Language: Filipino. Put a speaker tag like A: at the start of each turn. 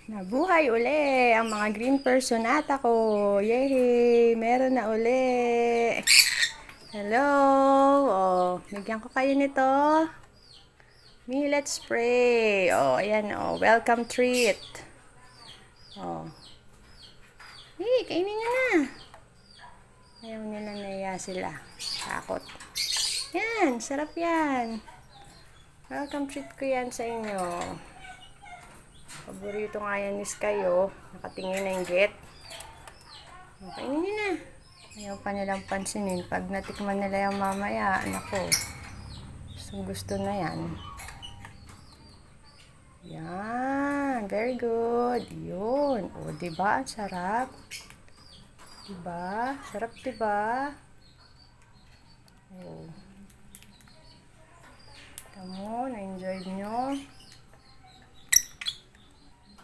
A: Nabuhay uli ang mga green personata ko. Yay! Meron na uli. Hello! Oh, bigyan ko kayo nito. Millet spray. Oh, ayan oh. Welcome treat. Oh. Hey, kainin nyo na. Ayaw nila naya sila. Takot. Yan, sarap yan. Welcome treat ko yan sa inyo. Paborito nga yan ni Sky, oh. Nakatingin na yung get. Kainin nyo na. Ayaw pa nilang pansinin. Pag natikman nila yung mamaya, nako. Gusto na yan. Yan. Very good. Yun. O, diba? Ang sarap. Diba? Sarap, diba? O. Tamo, na-enjoy nyo.